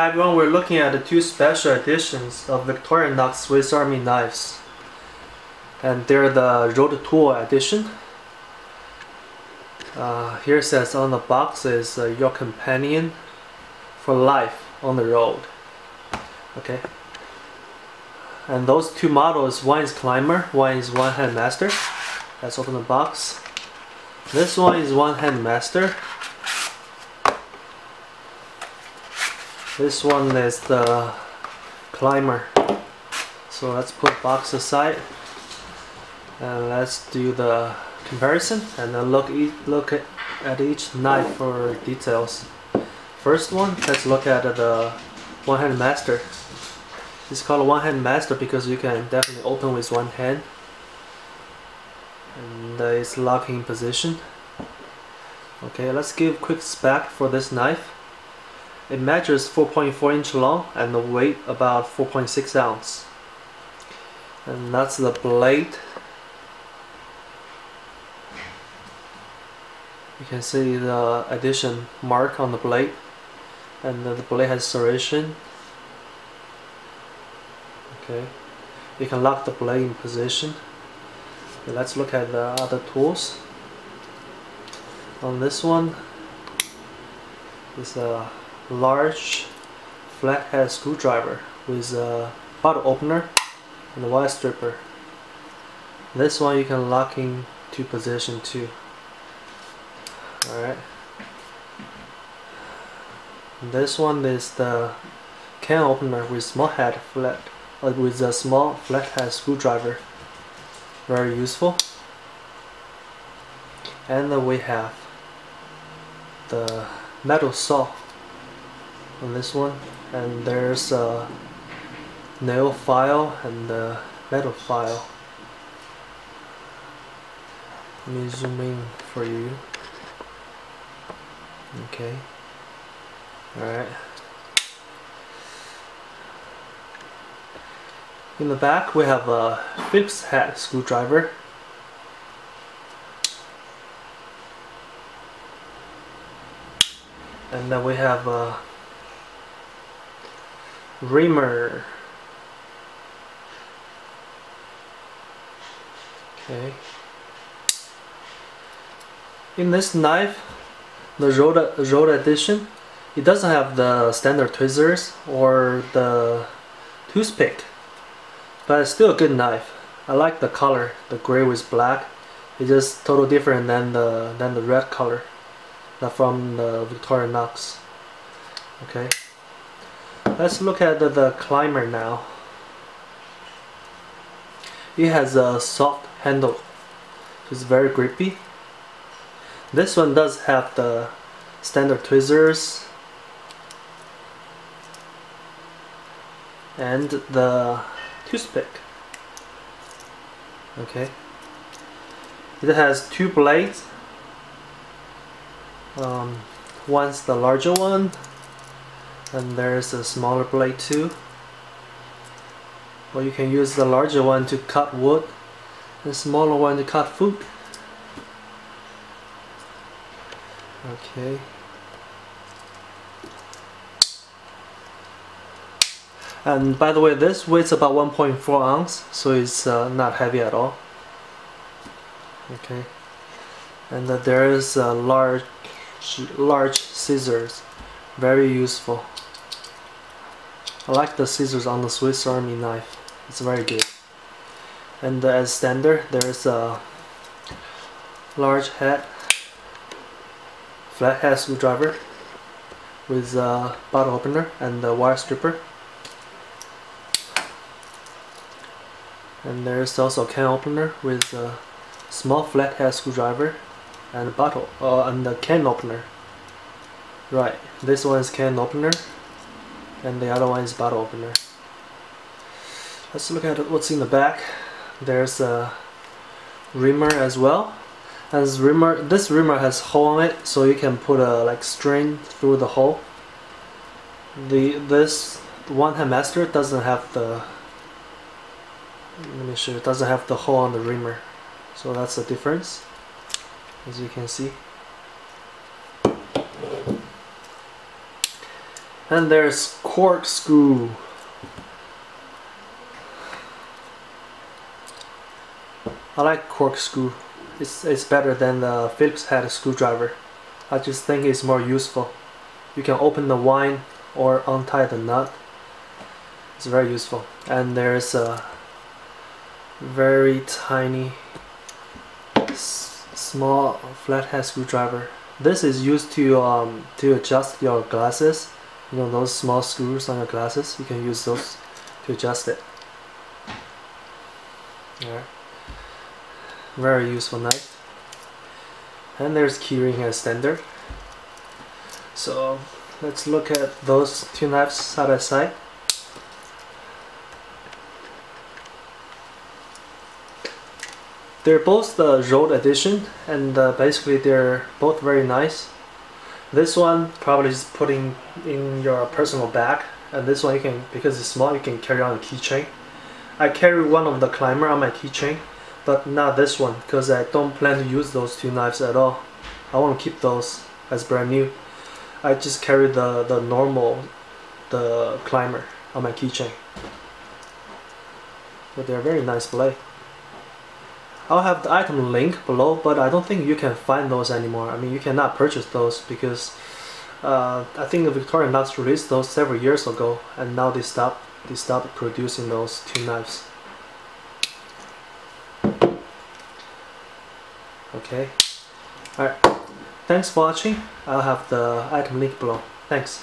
Hi everyone, we're looking at the two special editions of Victorinox Swiss Army knives, and they're the road tool edition. Here it says on the box is your companion for life on the road. Okay, and those two models, one is climber, one is one hand master. Let's open the box. This one is one hand master. This one is the climber. So let's put the box aside and let's do the comparison and then look at each knife for details. First one, let's look at the one hand master. It's called a one hand master because you can definitely open with one hand, and it's locking position. Okay, let's give quick spec for this knife. It measures 4.4 inch long and the weight about 4.6 ounce. And that's the blade. You can see the addition mark on the blade, and the blade has serration. Okay, you can lock the blade in position. Okay, let's look at the other tools. On this one is a large flathead screwdriver with a bottle opener and a wire stripper. This one you can lock in to position too. Alright. This one is the can opener with with a small flathead screwdriver. Very useful. And then we have the metal saw on this one, and there's a nail file and a metal file. Let me zoom in for you. Okay. Alright. In the back we have a Phillips head screwdriver. And then we have a reamer. Okay. In this knife, the road edition, it doesn't have the standard tweezers or the toothpick, but it's still a good knife. I like the color, the gray with black. It's just totally different than the red color from the Victorinox. Okay. Let's look at the climber now. It has a soft handle. It's very grippy. This one does have the standard tweezers and the toothpick. Okay. It has two blades. One's the larger one, and there's a smaller blade too. Or you can use the larger one to cut wood, and the smaller one to cut food. Okay. And by the way, this weighs about 1.4 ounce, so it's not heavy at all. Okay. And there is a large scissors, very useful. I like the scissors on the Swiss Army knife, it's very good. And as standard, there's a large flathead screwdriver with a bottle opener and a wire stripper. And there's also a can opener with a small flathead screwdriver and a bottle and the can opener. Right, this one is can opener and the other one is bottle opener. Let's look at what's in the back. There's a reamer as well. And this reamer has hole on it, so you can put a string through the hole. This one hand master doesn't have the it doesn't have the hole on the reamer, so that's the difference, as you can see. And there's corkscrew. I like corkscrew. It's better than the Phillips head screwdriver. I just think it's more useful. You can open the wine or untie the nut. It's very useful. And there's a very tiny small flathead screwdriver. This is used to adjust your glasses. You know those small screws on your glasses. You can use those to adjust it. Alright. Very useful knife. And there's keyring extender. So let's look at those two knives side by side. They're both the rolled edition, and basically they're both very nice. This one probably is putting in your personal bag, and this one you can, because it's small, you can carry on a keychain. I carry one of the climber on my keychain, but not this one, because I don't plan to use those two knives at all. I want to keep those as brand new. I just carry the normal, the climber on my keychain. But they're very nice blade. I'll have the item link below, but I don't think you can find those anymore. I mean, you cannot purchase those because I think the Victorinox released those several years ago, and now they stopped producing those two knives. Okay. Alright. Thanks for watching. I'll have the item link below. Thanks.